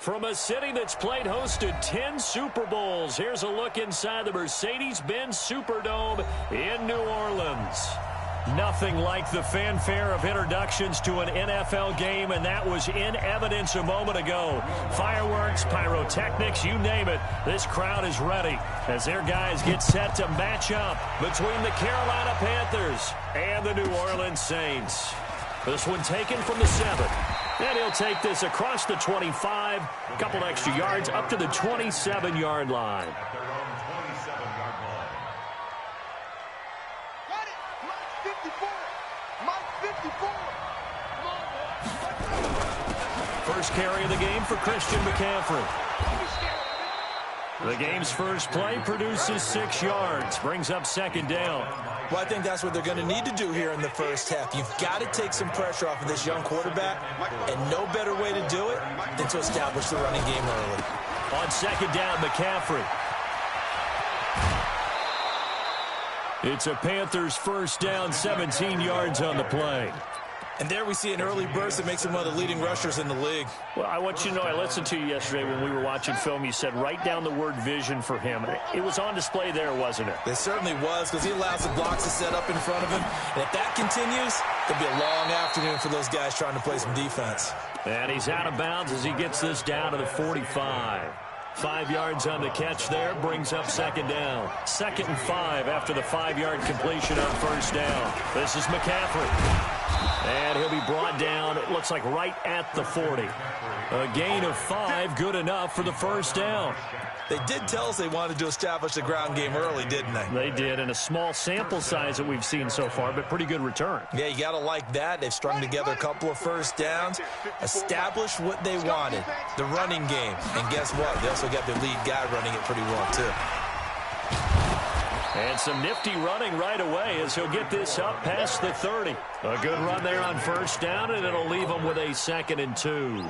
From a city that's played host to 10 Super Bowls, here's a look inside the Mercedes-Benz Superdome in New Orleans. Nothing like the fanfare of introductions to an NFL game, and that was in evidence a moment ago. Fireworks, pyrotechnics, you name it. This crowd is ready as their guys get set to match up between the Carolina Panthers and the New Orleans Saints. This one taken from the 7. And he'll take this across the 25, a couple extra yards up to the 27-yard line. First carry of the game for Christian McCaffrey. The game's first play produces 6 yards, brings up second down. Well, I think that's what they're going to need to do here in the first half. You've got to take some pressure off of this young quarterback, and no better way to do it than to establish the running game early. On second down, McCaffrey. It's a Panthers first down, 17 yards on the play. And there we see an early burst that makes him one of the leading rushers in the league. Well, I want you to know, I listened to you yesterday when we were watching film. You said write down the word vision for him. It was on display there, wasn't it? It certainly was, because he allows the blocks to set up in front of him. And if that continues, it'll be a long afternoon for those guys trying to play some defense. And he's out of bounds as he gets this down to the 45. 5 yards on the catch there, brings up second down. 2nd and 5 after the 5-yard completion on first down. This is McCaffrey. And he'll be brought down, it looks like right at the 40. A gain of 5, good enough for the first down. They did tell us they wanted to establish the ground game early, didn't they? They did, and a small sample size that we've seen so far, but pretty good return. Yeah, you got to like that. They've strung together a couple of first downs, established what they wanted, the running game. And guess what? They also got their lead guy running it pretty well, too. And some nifty running right away as he'll get this up past the 30. A good run there on first down, and it'll leave him with a 2nd and 2.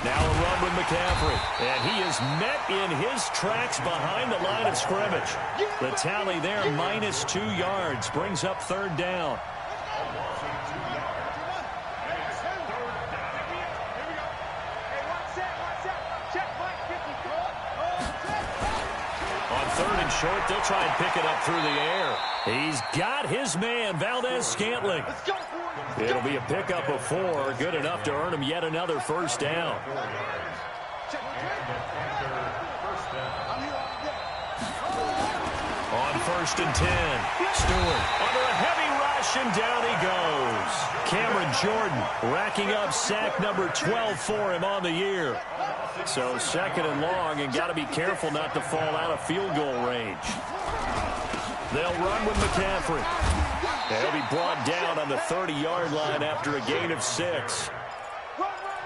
Now a run with McCaffrey, and he is met in his tracks behind the line of scrimmage. The tally there, -2 yards, brings up third down. On 3rd and short, they'll try and pick it up through the air. He's got his man, Valdez-Scantling. It'll be a pickup of 4, good enough to earn him yet another first down. On 1st and 10, Stewart under a heavy rush, and down he goes. Cameron Jordan racking up sack number 12 for him on the year. So 2nd and long, and got to be careful not to fall out of field goal range. They'll run with McCaffrey. He'll be brought down on the 30-yard line after a gain of 6.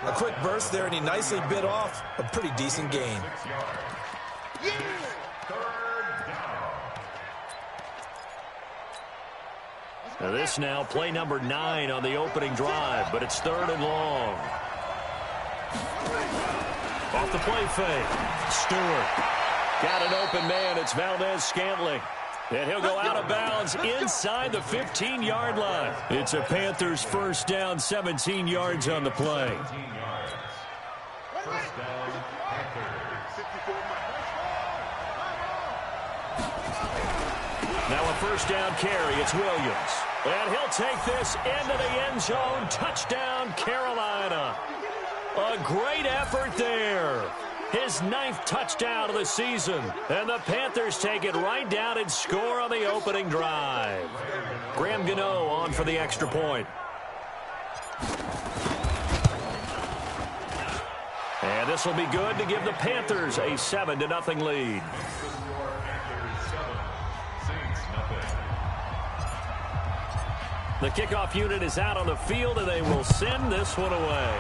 A quick burst there, and he nicely bit off a pretty decent gain. Now this now play number 9 on the opening drive, but it's 3rd and long. Off the play fake. Stewart got an open man. It's Valdez-Scantling. And he'll go out of bounds inside the 15-yard line. It's a Panthers first down, 17 yards on the play. Now a first down carry. It's Williams. And he'll take this into the end zone. Touchdown, Carolina. A great effort there. His 9th touchdown of the season. And the Panthers take it right down and score on the opening drive. Graham Gano on for the extra point. And this will be good to give the Panthers a 7-0 lead. The kickoff unit is out on the field, and they will send this one away.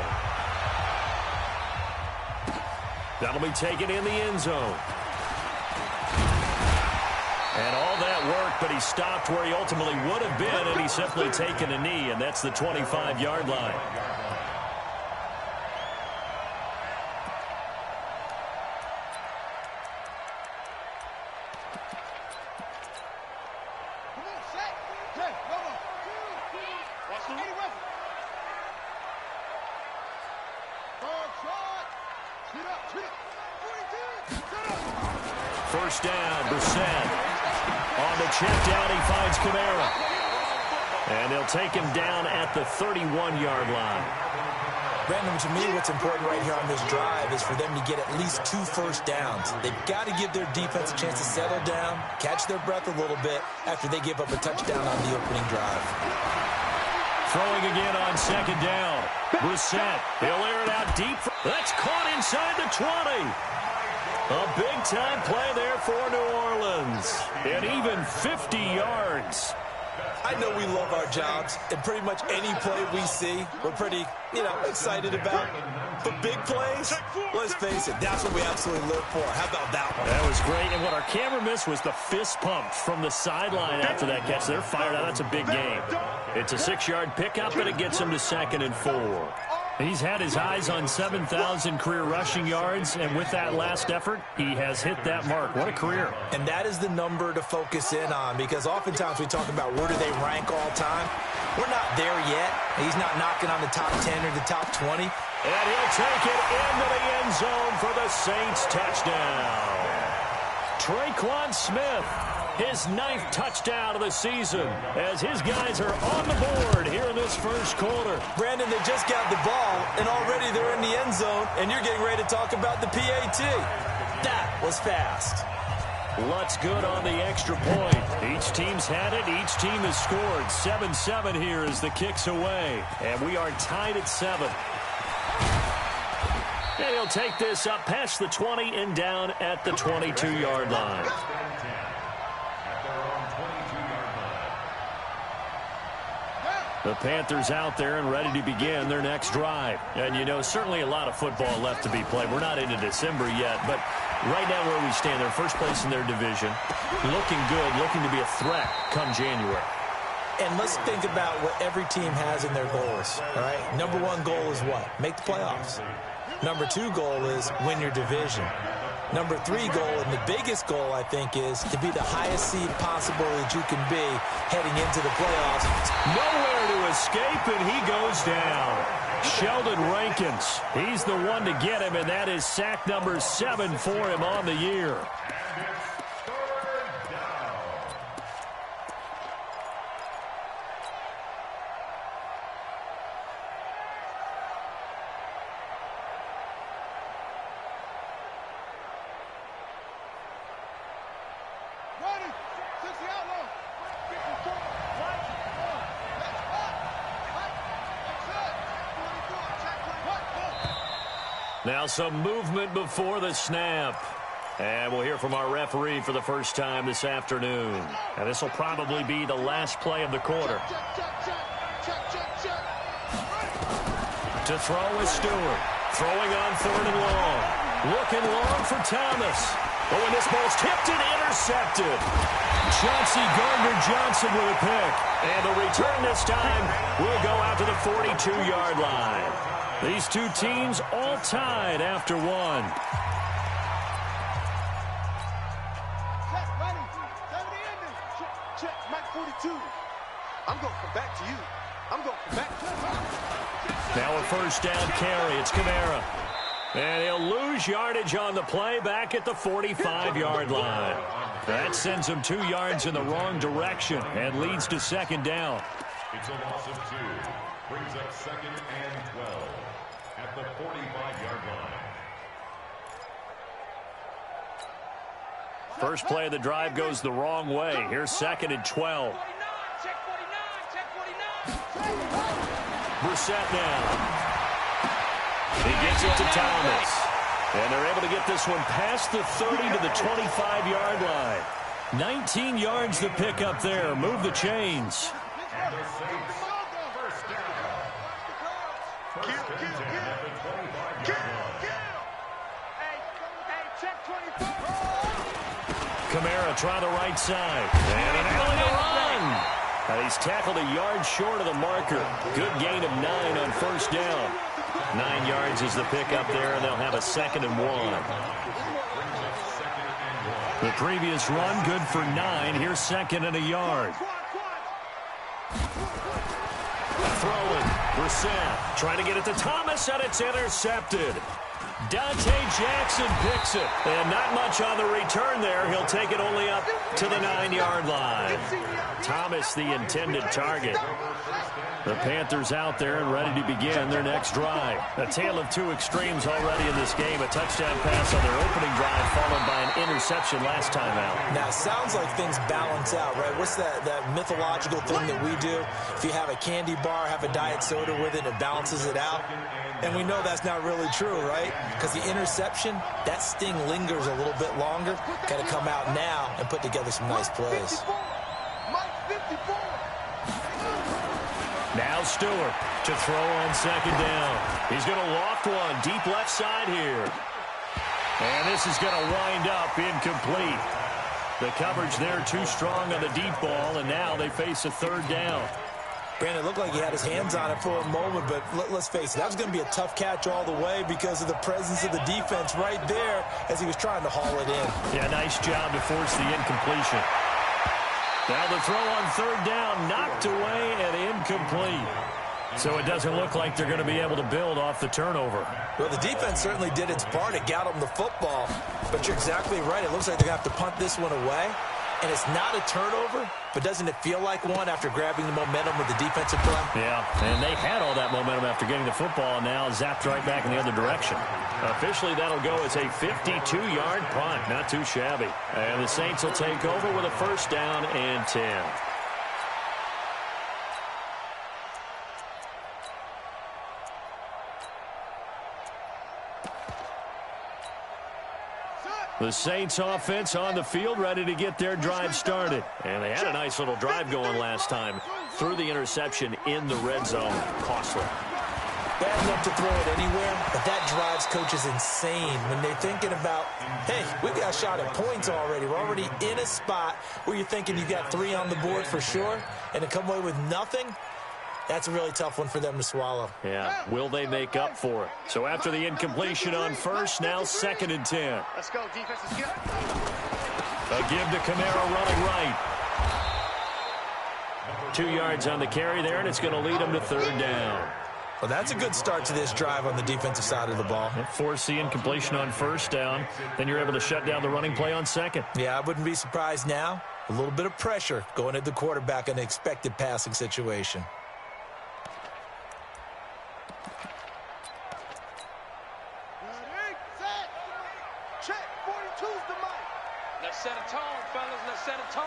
That'll be taken in the end zone. And all that work, but he stopped where he ultimately would have been, and he's simply taken a knee, and that's the 25-yard line. First down, Brissett. On the check down, he finds Kamara. And they'll take him down at the 31-yard line. Brandon, to me, what's important right here on this drive is for them to get at least 2 first downs. They've got to give their defense a chance to settle down, catch their breath a little bit after they give up a touchdown on the opening drive. Throwing again on second down. Brissett, he'll air it out deep. That's caught inside the 20. A big-time play there for New Orleans. And even 50 yards. I know we love our jobs, and pretty much any play we see, we're pretty, excited about. But big plays, let's face it, that's what we absolutely live for. How about that one? That was great, and what our camera missed was the fist pump from the sideline after that catch. They're fired out. That's a big game. It's a 6-yard pickup, and it gets him to 2nd and 4. He's had his eyes on 7,000 career rushing yards, and with that last effort, he has hit that mark. What a career. And that is the number to focus in on, because oftentimes we talk about where do they rank all time. We're not there yet. He's not knocking on the top 10 or the top 20. And he'll take it into the end zone for the Saints touchdown. Traquan Smith, his 9th touchdown of the season, as his guys are on the board here in this first quarter. Brandon, they just got the ball, and already they're in the end zone, and you're getting ready to talk about the PAT. That was fast. Lutz good on the extra point. Each team's had it. Each team has scored. 7-7 here as the kick's away. And we are tied at 7. And he'll take this up past the 20 and down at the 22-yard line. The Panthers out there and ready to begin their next drive. And, certainly a lot of football left to be played. We're not into December yet, but right now where we stand, they're first place in their division. Looking good, looking to be a threat come January. And let's think about what every team has in their goals, all right? Number 1 goal is what? Make the playoffs. Number 2 goal is win your division. Number 3 goal, and the biggest goal, I think, is to be the highest seed possible that you can be heading into the playoffs. Nowhere to escape, and he goes down. Sheldon Rankins, he's the one to get him, and that is sack number 7 for him on the year. Now some movement before the snap. And we'll hear from our referee for the first time this afternoon. And this will probably be the last play of the quarter. To throw is Stewart. Throwing on 3rd and long. Looking long for Thomas. Oh, and this ball's tipped and intercepted. Chauncey Gardner-Johnson with a pick. And the return this time will go out to the 42-yard line. These two teams all tied after 1. Check, Mike 42. I'm going to come back to you. I'm going to come back to you. Now a first down carry. It's Kamara. And he'll lose yardage on the play back at the 45-yard line. That sends him 2 yards in the wrong direction and leads to 2nd down. It's a loss of 2. Brings up 2nd and 12 at the 45-yard line. First play of the drive goes the wrong way. Here's 2nd and 12. Brissett now. He gets it to Thomas. And they're able to get this one past the 30 to the 25-yard line. 19 yards to pick up there. Move the chains. Kamara try the right side. And an alley to run. He's tackled a yard short of the marker. Good gain of 9 on first down. 9 yards is the pickup there, and they'll have a 2nd and 1. The previous run, good for 9. Here's 2nd and a yard. Throwing. Brissett trying to get it to Thomas, and it's intercepted. Dante Jackson picks it. And not much on the return there. He'll take it only up to the 9-yard line. Thomas, the intended target. The Panthers out there and ready to begin their next drive. A tale of two extremes already in this game. A touchdown pass on their opening drive followed by an interception last time out. Now, it sounds like things balance out, right? What's that mythological thing that we do? If you have a candy bar, have a diet soda with it, it balances it out. And we know that's not really true, right? Because the interception, that sting lingers a little bit longer. Got to come out now and put together some nice plays. Now Stewart to throw on second down. He's going to loft one deep left side here. And this is going to wind up incomplete. The coverage there too strong on the deep ball, and now they face a third down. Brandon, it looked like he had his hands on it for a moment, but let's face it, that was going to be a tough catch all the way because of the presence of the defense right there as he was trying to haul it in. Yeah, nice job to force the incompletion. Now the throw on third down, knocked away and incomplete. So it doesn't look like they're going to be able to build off the turnover. Well, the defense certainly did its part. It got them the football, but you're exactly right. It looks like they're going to have to punt this one away. And it's not a turnover, but doesn't it feel like one after grabbing the momentum with the defensive play? Yeah, and they had all that momentum after getting the football, and now zapped right back in the other direction. Officially, that'll go as a 52-yard punt. Not too shabby. And the Saints will take over with a first down and 10. The Saints offense on the field, ready to get their drive started. And they had a nice little drive going last time. Threw the interception in the red zone. Costly. Bad enough to throw it anywhere, but that drives coaches insane when they're thinking about, hey, we've got a shot at points already. We're already in a spot where you're thinking you got 3 on the board for sure, and to come away with nothing, that's a really tough one for them to swallow. Yeah, will they make up for it? So after the incompletion on first, now second and 10. Let's go, defense is good. A give to Kamara running right. 2 yards on the carry there, and it's going to lead them to third down. Well, that's a good start to this drive on the defensive side of the ball. Force the incompletion on first down, then you're able to shut down the running play on second. Yeah, I wouldn't be surprised now. A little bit of pressure going at the quarterback in an expected passing situation. Check, 42's the mic. Let's set a tone, fellas. Let's set a tone.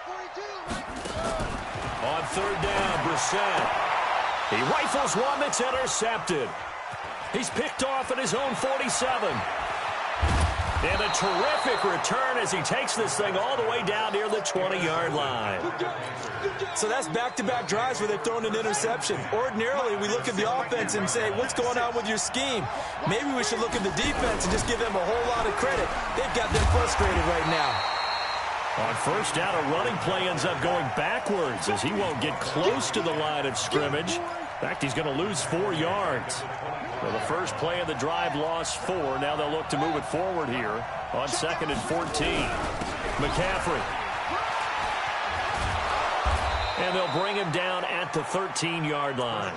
42. On third down, Brissett. He rifles one that's intercepted. He's picked off at his own 47. And a terrific return as he takes this thing all the way down near the 20-yard line. So that's back-to-back drives where they've thrown an interception. Ordinarily, we look at the offense and say, what's going on with your scheme? Maybe we should look at the defense and just give them a whole lot of credit. They've got them frustrated right now. On first down, a running play ends up going backwards as he won't get close to the line of scrimmage. In fact, he's going to lose 4 yards. Well, the first play of the drive lost 4. Now they'll look to move it forward here on second and 14. McCaffrey. And they'll bring him down at the 13-yard line.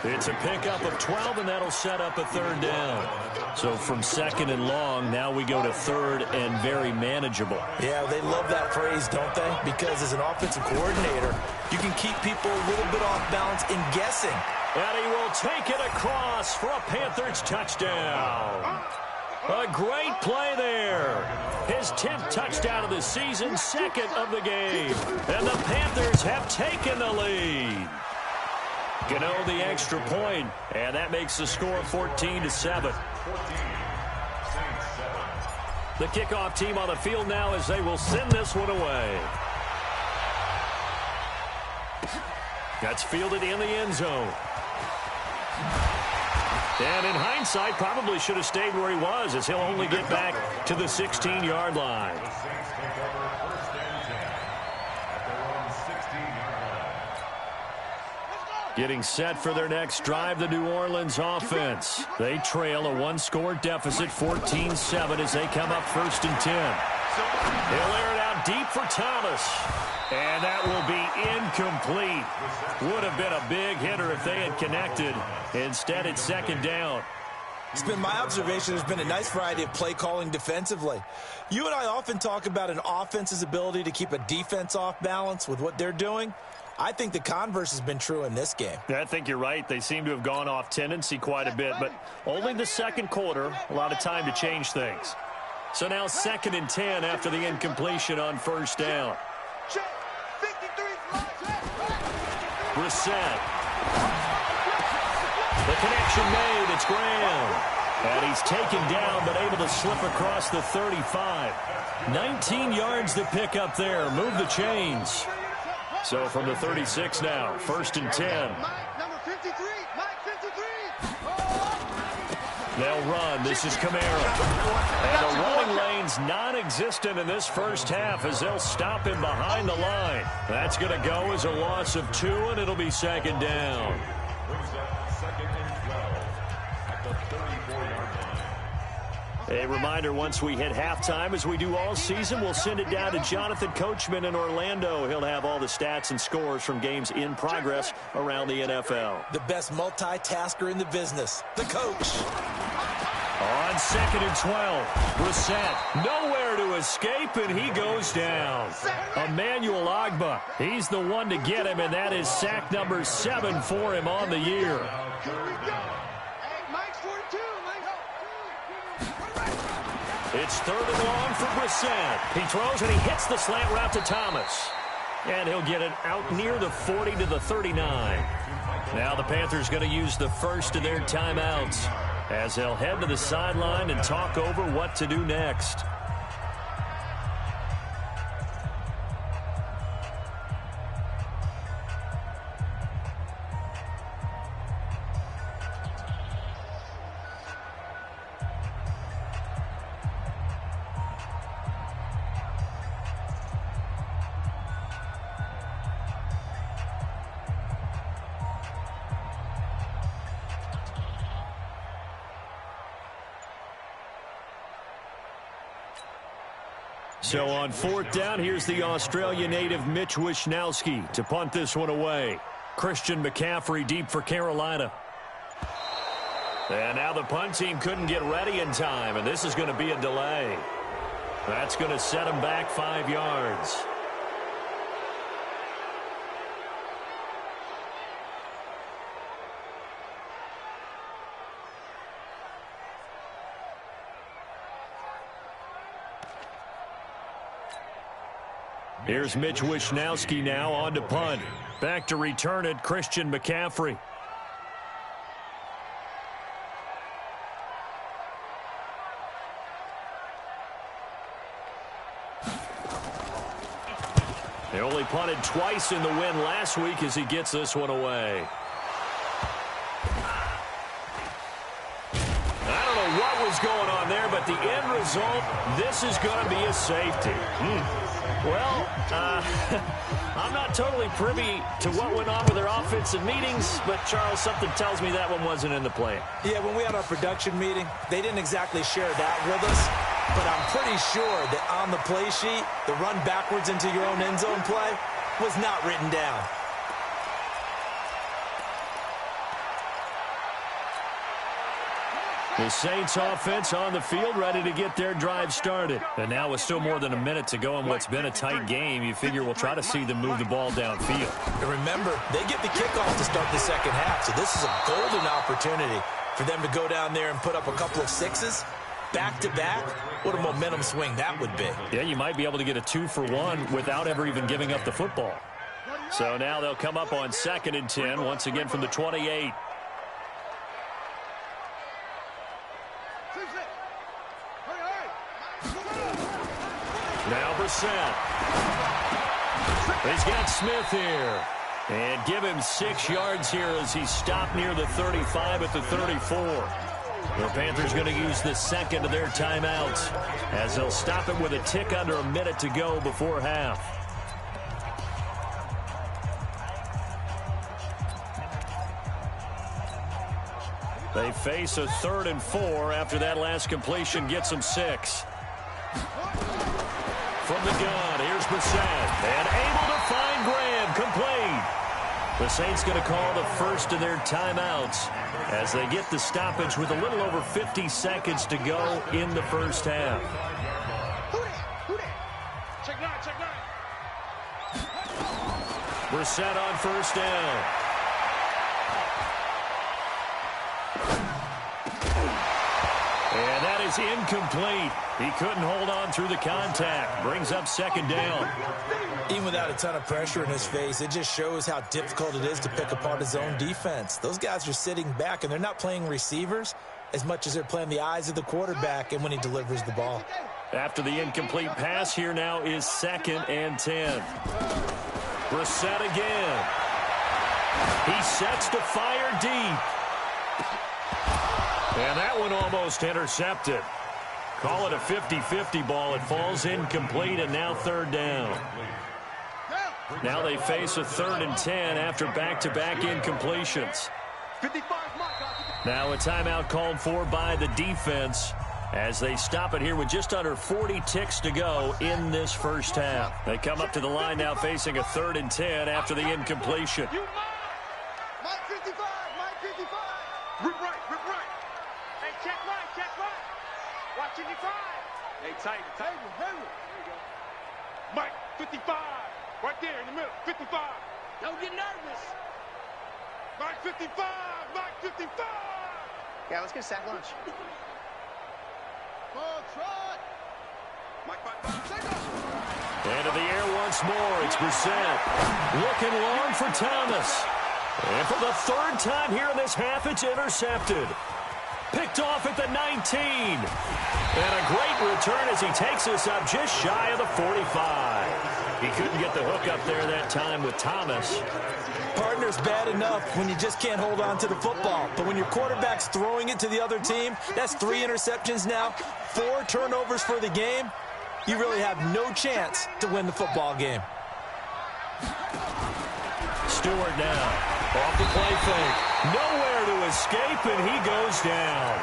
It's a pickup of 12, and that'll set up a third down. So from second and long, now we go to third and very manageable. Yeah, they love that phrase, don't they? Because as an offensive coordinator, you can keep people a little bit off balance in guessing. And he will take it across for a Panthers touchdown. A great play there. His 10th touchdown of the season, second of the game. And the Panthers have taken the lead. Gano the extra point, and that makes the score 14-7. The kickoff team on the field now as they will send this one away. That's fielded in the end zone. And in hindsight, probably should have stayed where he was as he'll only get back to the 16-yard line. Getting set for their next drive, the New Orleans offense. They trail a one-score deficit, 14-7, as they come up 1st and 10. They'll air it out deep for Thomas. And that will be incomplete. Would have been a big hitter if they had connected. Instead, it's 2nd down. It's been my observation there's been a nice variety of play calling defensively. You and I often talk about an offense's ability to keep a defense off balance with what they're doing. I think the converse has been true in this game. Yeah, I think you're right. They seem to have gone off tendency quite a bit, but only the 2nd quarter, a lot of time to change things. So now 2nd and 10 after the incompletion on 1st down. Brissett. The connection made. It's Graham. And he's taken down but able to slip across the 35. 19 yards to pick up there. Move the chains. So from the 36 now, 1st and 10. They'll run. This is Kamara. And the running lane's non-existent in this first half as they'll stop him behind the line. That's going to go as a loss of 2, and it'll be 2nd down. A reminder, once we hit halftime, as we do all season, we'll send it down to Jonathan Coachman in Orlando. He'll have all the stats and scores from games in progress around the NFL. The best multitasker in the business, the coach. On 2nd and 12, Brissett nowhere to escape, and he goes down. Emmanuel Ogbah, he's the one to get him, and that is sack number 7 for him on the year. It's 3rd and long for Brissett. He throws and he hits the slant route to Thomas. And he'll get it out near the 40 to the 39. Now the Panthers going to use the first of their timeouts as they'll head to the sideline and talk over what to do next. So on 4th down, here's the Australia native Mitch Wishnowsky to punt this one away. Christian McCaffrey deep for Carolina. And now the punt team couldn't get ready in time, and this is going to be a delay. That's going to set him back 5 yards. Here's Mitch Wishnowsky now on to punt. Back to return it, Christian McCaffrey. They only punted twice in the win last week as he gets this one away. I don't know what was going on there, but the end result, this is going to be a safety. Well, I'm not totally privy to what went on with their offensive meetings, but, Charles, something tells me that one wasn't in the plan. Yeah, when we had our production meeting, they didn't exactly share that with us, but I'm pretty sure that on the play sheet, the run backwards into your own end zone play was not written down. The Saints offense on the field ready to get their drive started. And now with still more than a minute to go in what's been a tight game, you figure we'll try to see them move the ball downfield. And remember, they get the kickoff to start the second half, so this is a golden opportunity for them to go down there and put up a couple of sixes back-to-back. What a momentum swing that would be. Yeah, you might be able to get a 2-for-1 without ever even giving up the football. So now they'll come up on 2nd and 10, once again from the 28. Now Brissett. He's got Smith here. And give him 6 yards here as he stopped near the 35 at the 34. The Panthers going to use the second of their timeouts as they'll stop it with a tick under a minute to go before half. They face a 3rd and 4 after that last completion gets them 6. From the gun, here's Brissett. And able to find Graham, complete. The Saints going to call the first of their timeouts as they get the stoppage with a little over 50 seconds to go in the first half. Check nine, check nine. Brissett on first down. And that is incomplete. He couldn't hold on through the contact. Brings up 2nd down. Even without a ton of pressure in his face, it just shows how difficult it is to pick apart his own defense. Those guys are sitting back, and they're not playing receivers as much as they're playing the eyes of the quarterback and when he delivers the ball. After the incomplete pass, here now is 2nd and 10. Brissett again. He sets to fire deep. And that one almost intercepted. Call it a 50-50 ball. It falls incomplete, and now 3rd down. Now they face a 3rd and 10 after back-to-back incompletions. Now a timeout called for by the defense as they stop it here with just under 40 ticks to go in this first half. They come up to the line now facing a 3rd and 10 after the incompletion. Mike 55, Mike 55. Rip right, rip right. Hey, check right, check right. Watching your 5. Hey, tight. There you go. Mike 55. Right there in the middle. 55. Don't get nervous. Mike 55. Mike 55. Yeah, let's get sack lunch. Ball trot. Mike 55. Into the air once more. It's Brissett. Looking long for Thomas. And for the 3rd time here in this half, it's intercepted. Picked off at the 19. And a great return as he takes us up just shy of the 45. He couldn't get the hook up there that time with Thomas. Partner's bad enough when you just can't hold on to the football. But when your quarterback's throwing it to the other team, that's 3 interceptions now, 4 turnovers for the game. You really have no chance to win the football game. Stewart now. Off the play fake. Nowhere to escape, and he goes down.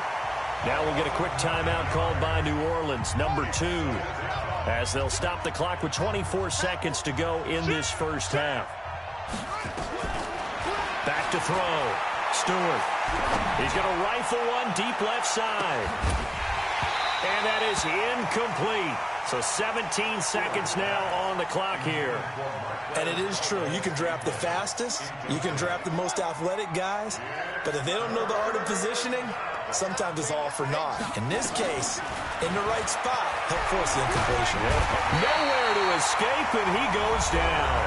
Now we'll get a quick timeout called by New Orleans, number 2, as they'll stop the clock with 24 seconds to go in this first half. Back to throw. Stewart. He's going to rifle one deep left side. And that is incomplete. So 17 seconds now on the clock here. And it is true. You can draft the fastest. You can draft the most athletic guys. But if they don't know the art of positioning, sometimes it's all for naught. In this case, in the right spot, he'll force the incompletion. Nowhere to escape, and he goes down.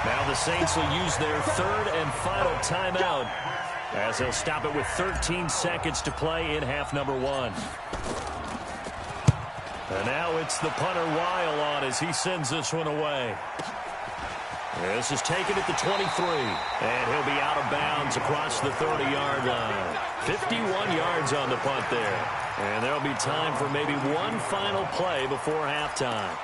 Now the Saints will use their 3rd and final timeout as they'll stop it with 13 seconds to play in half number 1. And now it's the punter Weil on as he sends this one away. This is taken at the 23, and he'll be out of bounds across the 30-yard line. 51 yards on the punt there. And there'll be time for maybe one final play before halftime.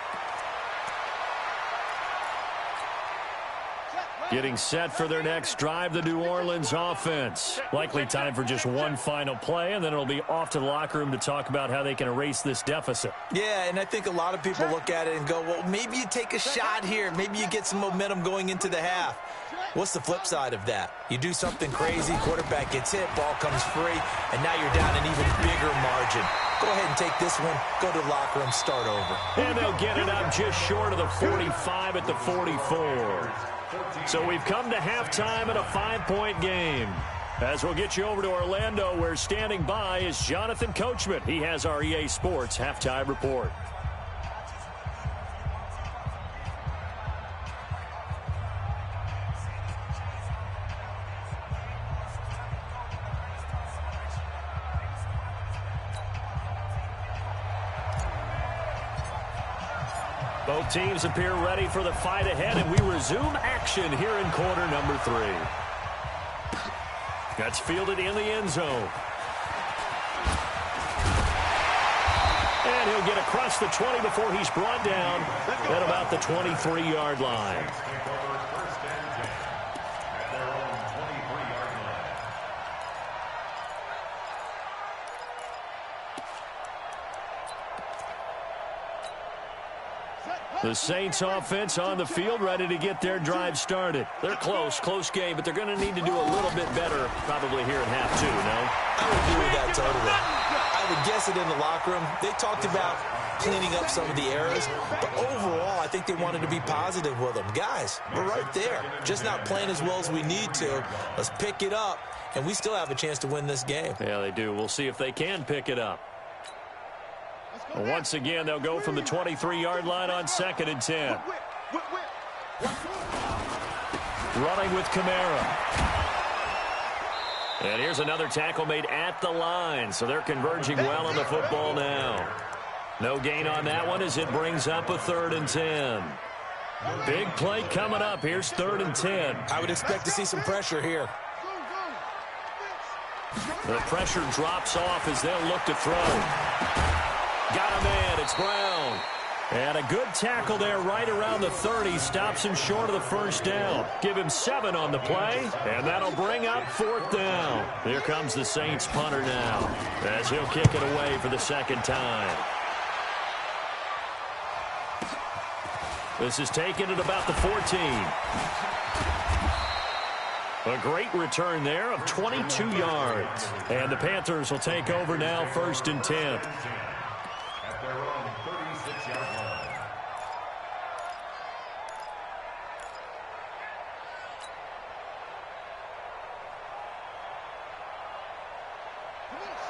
Getting set for their next drive, the New Orleans offense. Likely time for just one final play, and then it'll be off to the locker room to talk about how they can erase this deficit. Yeah, and I think a lot of people look at it and go, well, maybe you take a shot here. Maybe you get some momentum going into the half. What's the flip side of that? You do something crazy, quarterback gets hit, ball comes free, and now you're down an even bigger margin. Go ahead and take this one, go to the locker room, start over. And they'll get it up just short of the 45 at the 44. So we've come to halftime in a 5-point game. As we'll get you over to Orlando, where standing by is Jonathan Coachman. He has our EA Sports halftime report. Both teams appear ready for the fight ahead, and we resume action here in quarter number 3. That's fielded in the end zone. And he'll get across the 20 before he's brought down at about the 23-yard line. The Saints offense on the field, ready to get their drive started. They're close game, but they're going to need to do a little bit better probably here at half two, no? I would agree with that totally. I would guess it in the locker room. They talked about cleaning up some of the errors, but overall, I think they wanted to be positive with them. Guys, we're right there. Just not playing as well as we need to. Let's pick it up, and we still have a chance to win this game. Yeah, they do. We'll see if they can pick it up. Once again, they'll go from the 23-yard line on 2nd and 10. Running with Kamara. And here's another tackle made at the line, so they're converging well on the football now. No gain on that one as it brings up a 3rd and 10. Big play coming up. Here's 3rd and 10. I would expect to see some pressure here. The pressure drops off as they'll look to throw. Got a man. It's Brown. And a good tackle there right around the 30. Stops him short of the first down. Give him 7 on the play, and that'll bring up 4th down. Here comes the Saints punter now as he'll kick it away for the 2nd time. This is taken at about the 14. A great return there of 22 yards. And the Panthers will take over now, 1st and 10. At their own 36-yard line.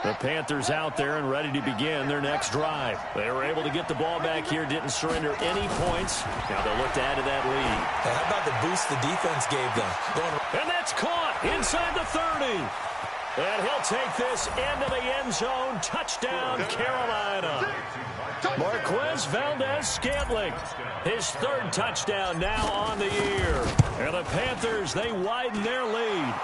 The Panthers out there and ready to begin their next drive. They were able to get the ball back here, didn't surrender any points. Now they'll look to add to that lead. And how about the boost the defense gave them? And that's caught inside the 30. And he'll take this into the end zone. Touchdown, Carolina. Marquez Valdez-Scantling, his 3rd touchdown now on the year. And the Panthers, they widen their lead.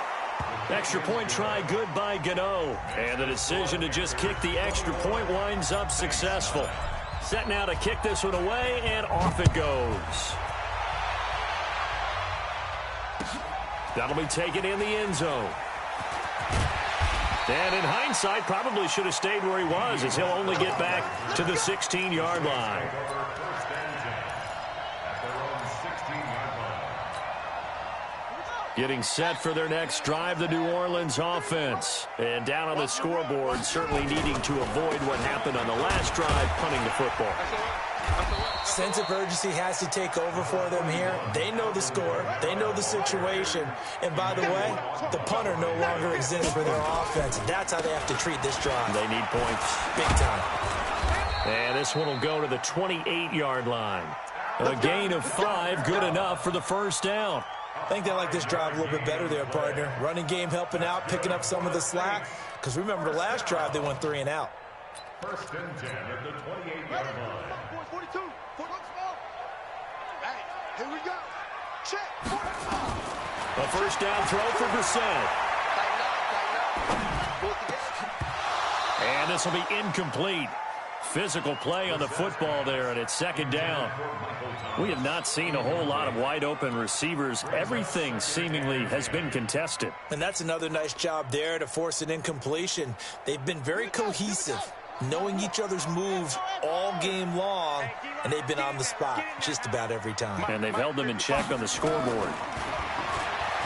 Extra point try good by Gano. And the decision to just kick the extra point winds up successful. Set now to kick this one away, and off it goes. That'll be taken in the end zone. And in hindsight, probably should have stayed where he was, as he'll only get back to the 16-yard line. Getting set for their next drive, the New Orleans offense. And down on the scoreboard, certainly needing to avoid what happened on the last drive, punting the football. Sense of urgency has to take over for them here. They know the score. They know the situation. And by the way, the punter no longer exists for their offense. That's how they have to treat this drive. They need points. Big time. And this one will go to the 28-yard line. A gain of 5, good enough for the 1st down. I think they like this drive a little bit better there, partner. Running game helping out, picking up some of the slack. Because remember, the last drive, they went 3 and out. 1st and 10 at the 28-yard line. 42. Hey, here we go. Check. A 1st down throw for Brissett. And this will be incomplete. Physical play on the football there, and it's 2nd down. We have not seen a whole lot of wide-open receivers. Everything seemingly has been contested. And that's another nice job there to force an incompletion. They've been very cohesive, knowing each other's moves all game long, and they've been on the spot just about every time. And they've held them in check on the scoreboard.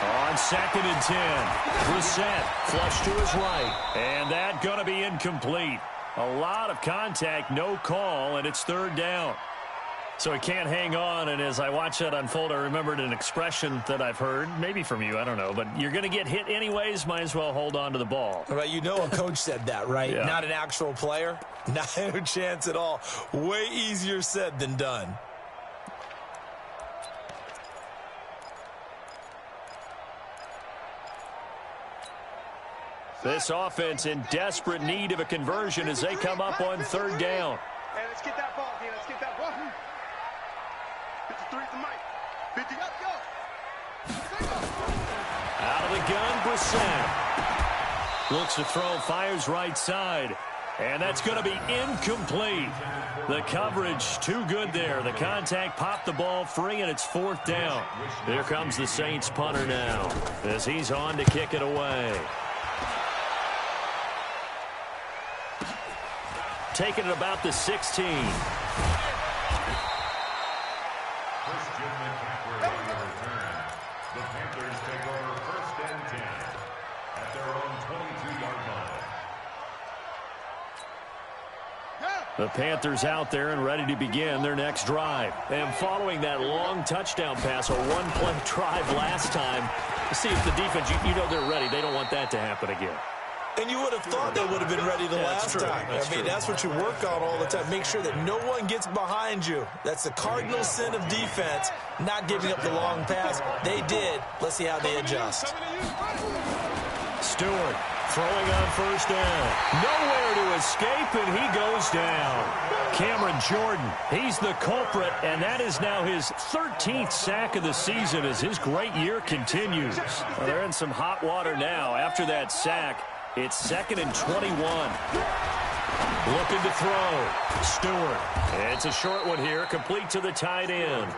On 2nd and 10, Brissett flush to his right, and that going to be incomplete. A lot of contact, no call, and it's 3rd down. So he can't hang on, and as I watch that unfold, I remembered an expression that I've heard, maybe from you, I don't know, but you're going to get hit anyways, might as well hold on to the ball. Right, you know a coach said that, right? Yeah. Not an actual player? Not a chance at all. Way easier said than done. This offense in desperate need of a conversion as they come up on 3rd down. Hey, let's get that ball, Let's get that ball. 53 at the mic. 50, let's go. Out of the gun, Brissett. Looks to throw, fires right side. And that's going to be incomplete. The coverage too good there. The contact popped the ball free, and it's 4th down. Here comes the Saints punter now as he's on to kick it away. Taking it about the 16. The Panthers out there and ready to begin their next drive. And following that long touchdown pass, a one-play drive last time, see if the defense, you know they're ready. They don't want that to happen again. And you would have thought they would have been ready the last time. That's what you work on all the time. Make sure that no one gets behind you. That's the cardinal sin of defense, not giving up the long pass. They did. Let's see how they adjust. Stewart throwing on first down. Nowhere to escape, and he goes down. Cameron Jordan, he's the culprit, and that is now his 13th sack of the season as his great year continues. Well, they're in some hot water now. After that sack, it's 2nd and 21. Looking to throw. Stewart. It's a short one here, complete to the tight end.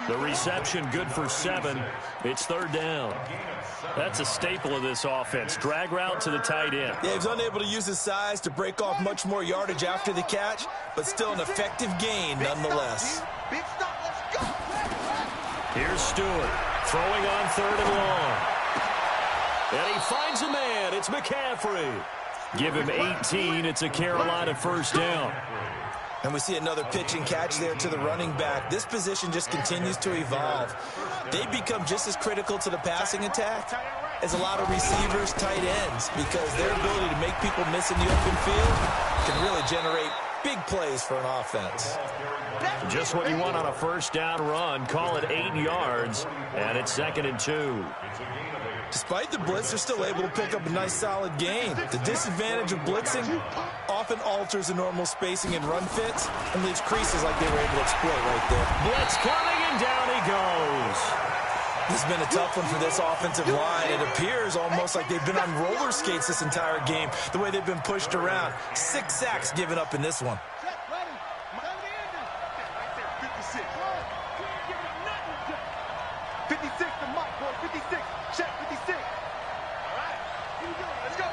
The reception good for 7. It's 3rd down. That's a staple of this offense. Drag route to the tight end. Yeah, he was unable to use his size to break off much more yardage after the catch, but still an effective gain nonetheless. Big stop, let's go. Here's Stewart throwing on 3rd and long. And he finds a man. It's McCaffrey. Give him 18. It's a Carolina first down. And we see another pitch and catch there to the running back. This position just continues to evolve. They become just as critical to the passing attack as a lot of receivers, tight ends, because their ability to make people miss in the open field can really generate big plays for an offense. Just what you want on a first down run. Call it 8 yards, and it's 2nd and 2. Despite the blitz, they're still able to pick up a nice solid gain. The disadvantage of blitzing often alters the normal spacing and run fits and leaves creases like they were able to exploit right there. Blitz coming, and down he goes. This has been a tough one for this offensive line. It appears almost like they've been on roller skates this entire game, the way they've been pushed around. 6 sacks given up in this one. 56 to Mike, boy. 56. Check 56. All right. Here we go. Let's go.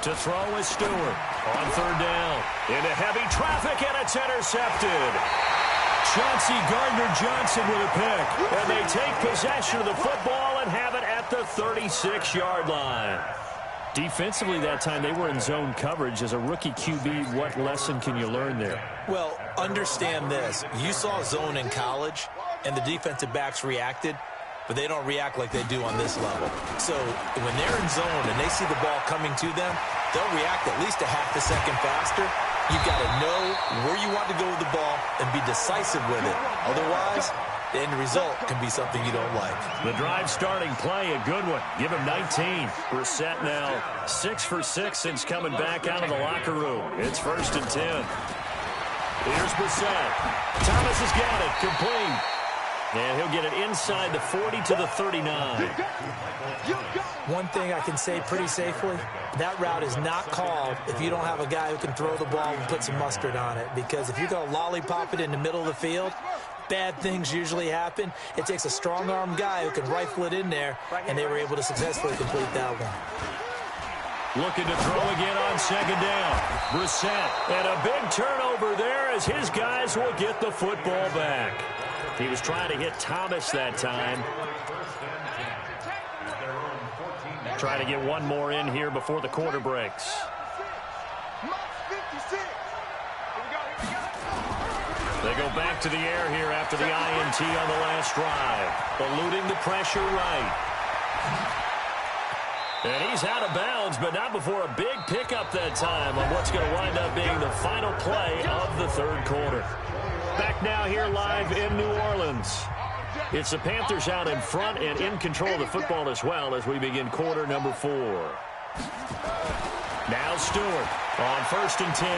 To throw is Stewart on 3rd down. Into heavy traffic, and it's intercepted. Chauncey Gardner-Johnson with a pick. And they take possession of the football and have it at the 36-yard line. Defensively that time, they were in zone coverage. As a rookie QB, what lesson can you learn there? Well, understand this. You saw zone in college, and the defensive backs reacted, but they don't react like they do on this level. So when they're in zone and they see the ball coming to them, they'll react at least a half a second faster. You've got to know where you want to go with the ball and be decisive with it. Otherwise, the end result can be something you don't like. The drive starting play, a good one. Give him 19. Brissett now 6 for 6 since coming back out of the locker room. It's 1st and 10. Here's Brissett. Thomas has got it. Complete. And he'll get it inside the 40 to the 39. One thing I can say pretty safely, that route is not called if you don't have a guy who can throw the ball and put some mustard on it. Because if you're going to lollipop it in the middle of the field, bad things usually happen. It takes a strong-armed guy who can rifle it in there, and they were able to successfully complete that one. Looking to throw again on 2nd down. Brissett, and a big turnover there as his guys will get the football back. He was trying to hit Thomas that time. Trying to get one more in here before the quarter breaks. They go back to the air here after the INT on the last drive. Eluding the pressure right. And he's out of bounds, but not before a big pickup that time on what's going to wind up being the final play of the 3rd quarter. Back now here live in New Orleans. It's the Panthers out in front and in control of the football as well as we begin quarter number 4. Now Stewart on 1st and 10.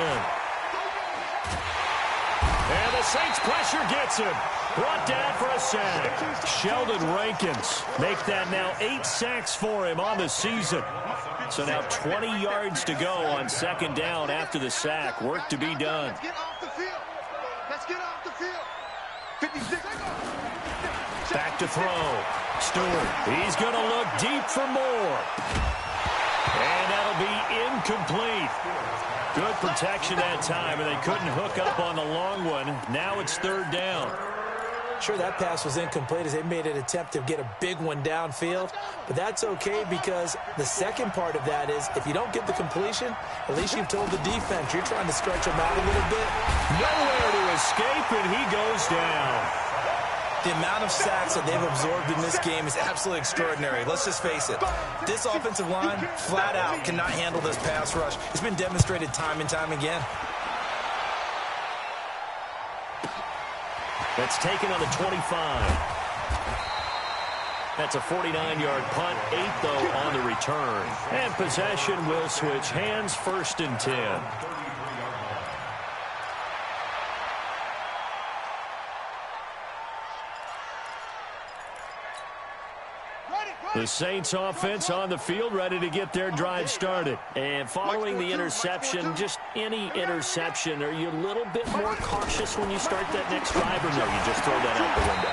And the Saints pressure gets him. Brought down for a sack. Sheldon Rankins make that now 8 sacks for him on the season. So now 20 yards to go on 2nd down after the sack. Work to be done. Let's get off the field. Let's get off the field. 56. Back to throw. Stewart. He's going to look deep for more. And that'll be incomplete. Good protection that time, and they couldn't hook up on the long one. Now it's 3rd down. Sure, that pass was incomplete as they made an attempt to get a big one downfield, but that's okay because the second part of that is if you don't get the completion, at least you've told the defense you're trying to stretch them out a little bit. Nowhere to escape, and he goes down. The amount of sacks that they've absorbed in this game is absolutely extraordinary. Let's just face it. This offensive line, flat out, cannot handle this pass rush. It's been demonstrated time and time again. That's taken on the 25. That's a 49-yard punt, 8, though, on the return. And possession will switch hands, 1st and 10. The Saints offense on the field, ready to get their drive started. And following the interception, just any interception, are you a little bit more cautious when you start that next drive, or no, you just throw that out the window?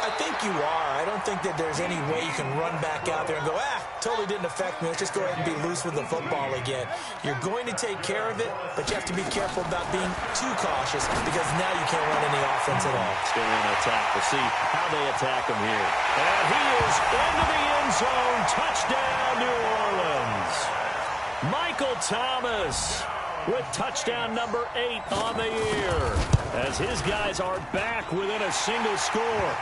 I think you are. I don't think that there's any way you can run back out there and go, totally didn't affect me. Let's just go ahead and be loose with the football again. You're going to take care of it, but you have to be careful about being too cautious because now you can't run any offense at all. Still in attack. We'll see how they attack him here. And he is into the end zone. Touchdown, New Orleans. Michael Thomas with touchdown number 8 on the year as his guys are back within a single score.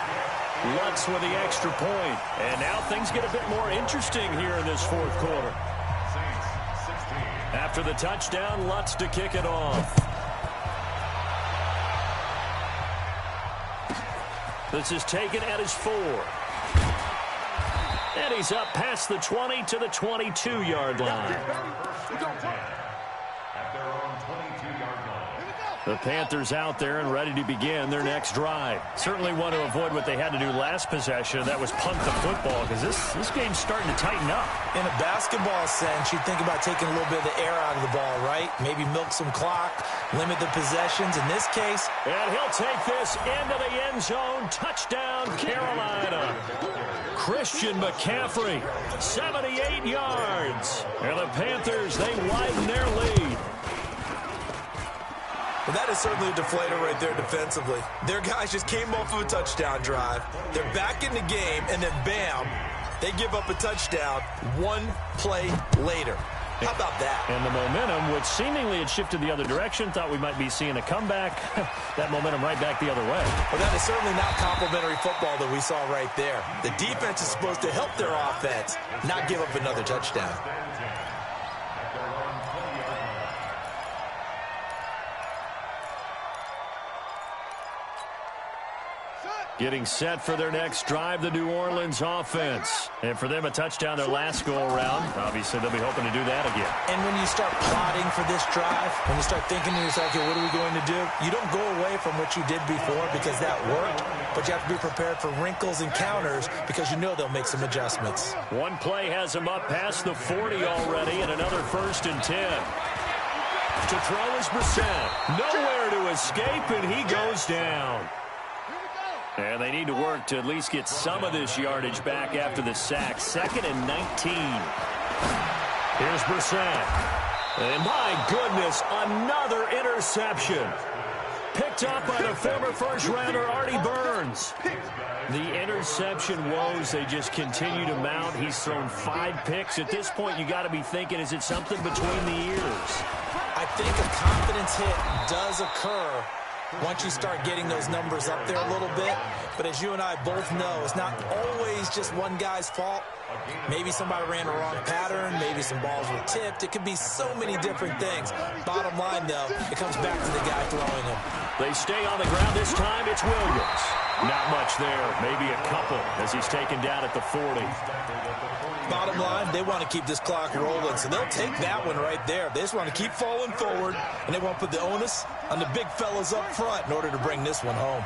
Lutz with the extra point. And now things get a bit more interesting here in this 4th quarter. After the touchdown, Lutz to kick it off. This is taken at his 4. And he's up past the 20 to the 22-yard line. At their own 22-yard line. The Panthers out there and ready to begin their next drive. Certainly want to avoid what they had to do last possession. That was punt the football because this game's starting to tighten up. In a basketball sense, you think about taking a little bit of the air out of the ball, right? Maybe milk some clock, limit the possessions. In this case, and he'll take this into the end zone. Touchdown, Carolina. Christian McCaffrey, 78 yards. And the Panthers, they widen their lead. Well, that is certainly a deflator right there defensively. Their guys just came off of a touchdown drive. They're back in the game, and then bam, they give up a touchdown 1 play later. How about that? And the momentum, which seemingly had shifted the other direction, thought we might be seeing a comeback. That momentum right back the other way. Well, that is certainly not complimentary football that we saw right there. The defense is supposed to help their offense, not give up another touchdown. Getting set for their next drive, the New Orleans offense. And for them, a touchdown their last go-around. Obviously, they'll be hoping to do that again. And when you start plotting for this drive, when you start thinking to yourself, okay, what are we going to do? You don't go away from what you did before because that worked, but you have to be prepared for wrinkles and counters because you know they'll make some adjustments. One play has them up past the 40 already, and another 1st and 10. To throw is Brissett. Nowhere to escape, and he goes down. And they need to work to at least get some of this yardage back after the sack. 2nd and 19. Here's Brissett. And my goodness, another interception. Picked up by the former first-rounder Artie Burns. The interception woes, they just continue to mount. He's thrown 5 picks. At this point, you got to be thinking, is it something between the ears? I think a confidence hit does occur once you start getting those numbers up there a little bit. But as you and I both know, it's not always just one guy's fault. Maybe somebody ran the wrong pattern. Maybe some balls were tipped. It could be so many different things. Bottom line, though, it comes back to the guy throwing them. They stay on the ground this time. It's Williams. Not much there. Maybe a couple as he's taken down at the 40. Bottom line, they want to keep this clock rolling, so they'll take that one right there. They just want to keep falling forward, and they want to put the onus on the big fellas up front in order to bring this one home.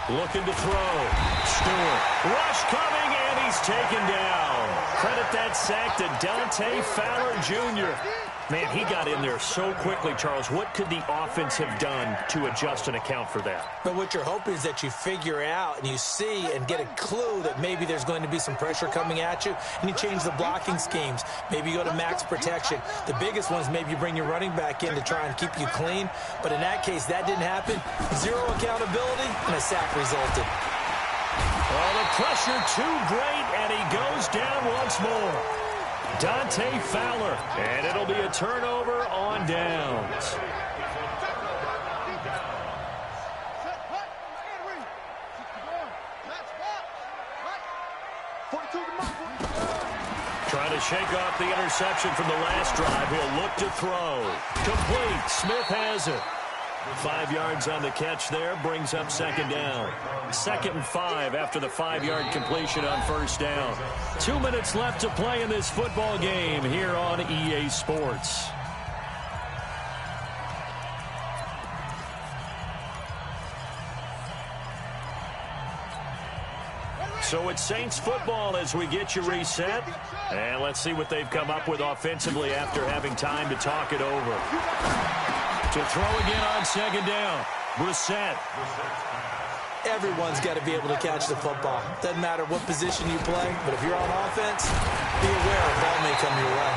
Looking to throw. Stewart. Rush coming, and he's taken down. Credit that sack to Dante Fowler Jr. Man, he got in there so quickly, Charles. What could the offense have done to adjust and account for that? But what you're hoping is that you figure out and you see and get a clue that maybe there's going to be some pressure coming at you, and you change the blocking schemes. Maybe you go to max protection. The biggest one is maybe you bring your running back in to try and keep you clean. But in that case, that didn't happen. Zero accountability, and a sack resulted. Oh, the pressure too great, and he goes down once more. Dante Fowler, and it'll be a turnover on downs. Trying to shake off the interception from the last drive. He'll look to throw. Complete. Smith has it. 5 yards on the catch there, brings up second down. 2nd and 5 after the 5-yard completion on first down. 2 minutes left to play in this football game here on EA Sports. So it's Saints football as we get you reset. And let's see what they've come up with offensively after having time to talk it over. To throw again on second down. Brissett. Everyone's got to be able to catch the football. Doesn't matter what position you play, but if you're on offense, be aware a ball may come your way.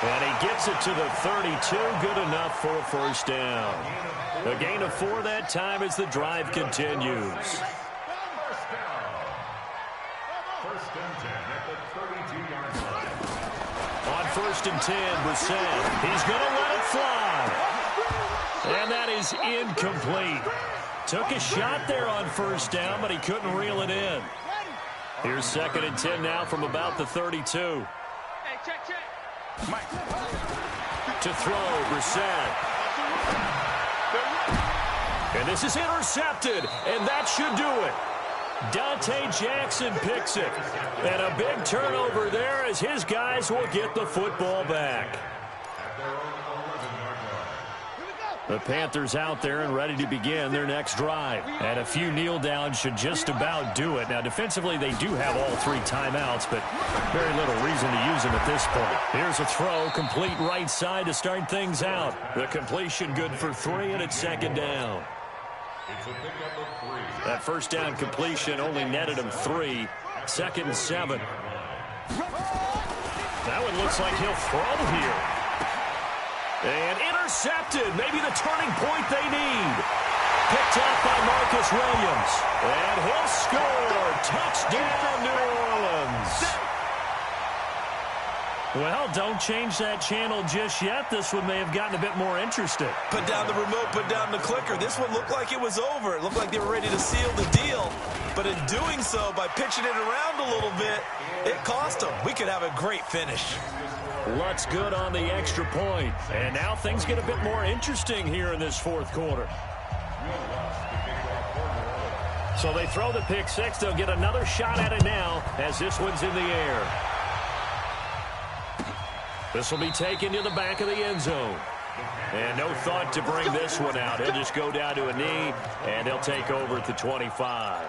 And he gets it to the 32. Good enough for a first down. A gain of 4 that time as the drive continues. First and 10 at the 32-yard line. On 1st and 10, Brissett. He's going to let it fly. And that is incomplete. Took a shot there on first down, but he couldn't reel it in. Here's 2nd and 10 now from about the 32. Hey, check. Mike. To throw, Brissett. And this is intercepted, and that should do it. Dante Jackson picks it. And a big turnover there as his guys will get the football back. The Panthers out there and ready to begin their next drive. And a few kneel downs should just about do it. Now, defensively, they do have all 3 timeouts, but very little reason to use them at this point. Here's a throw, complete right side to start things out. The completion good for 3, and it's second down. It's a pickup of 3. That first down completion only netted him 3. 2nd and 7. That one looks like he'll throw here. And intercepted. Maybe the turning point they need. Picked up by Marcus Williams. And he'll score. Touchdown, New Orleans. Well, don't change that channel just yet. This one may have gotten a bit more interesting. Put down the remote, put down the clicker. This one looked like it was over. It looked like they were ready to seal the deal. But in doing so, by pitching it around a little bit, it cost them. We could have a great finish. Lutz good on the extra point. And now things get a bit more interesting here in this 4th quarter. So they throw the pick 6. They'll get another shot at it now as this one's in the air. This will be taken to the back of the end zone. And no thought to bring this one out. He'll just go down to a knee, and they'll take over at the 25.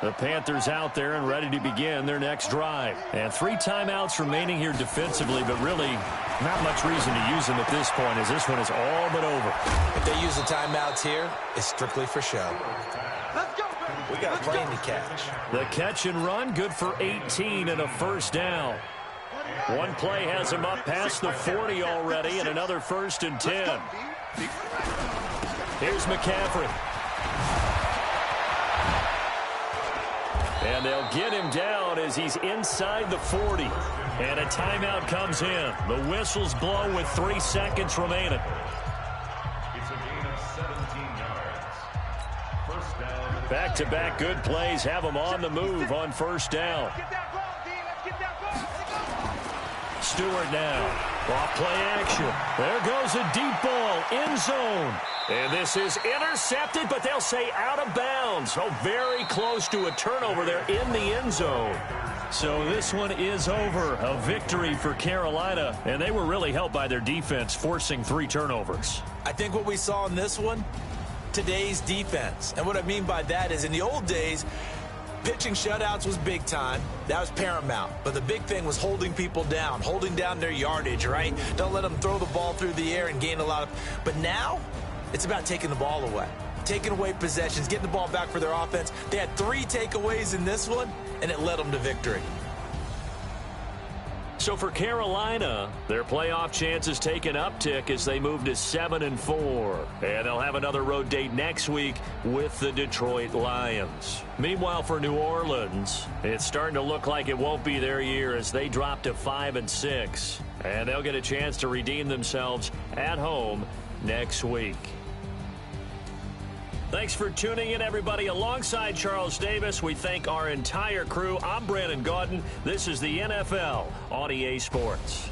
The Panthers out there and ready to begin their next drive. And 3 timeouts remaining here defensively, but really not much reason to use them at this point as this one is all but over. If they use the timeouts here, it's strictly for show. Let's go, baby. We got a plane to catch. The catch and run, good for 18 and a first down. One play has him up past the 40 already, and another 1st and 10. Here's McCaffrey. And they'll get him down as he's inside the 40. And a timeout comes in. The whistles blow with 3 seconds remaining. It's a gain of 17 yards. First down. Back-to-back good plays have them on the move on first down. Get that ball, D. Let's get that ball. Let's go. Stewart now. Off play action. There goes a deep ball. End zone. And this is intercepted, but they'll say out of bounds. So very close to a turnover there in the end zone. So this one is over. A victory for Carolina. And they were really helped by their defense, forcing 3 turnovers. I think what we saw in this one, today's defense. And what I mean by that is in the old days, Pitching shutouts was big time. That was paramount. But the big thing was holding people down, holding down their yardage, right? Don't let them throw the ball through the air and gain a lot of... But now, it's about taking the ball away. Taking away possessions, getting the ball back for their offense. They had 3 takeaways in this one, and it led them to victory. So for Carolina, their playoff chances take an uptick as they move to 7-4. And they'll have another road date next week with the Detroit Lions. Meanwhile, for New Orleans, it's starting to look like it won't be their year as they drop to 5-6. And they'll get a chance to redeem themselves at home next week. Thanks for tuning in, everybody. Alongside Charles Davis, we thank our entire crew. I'm Brandon Gaudin. This is the NFL on EA Sports.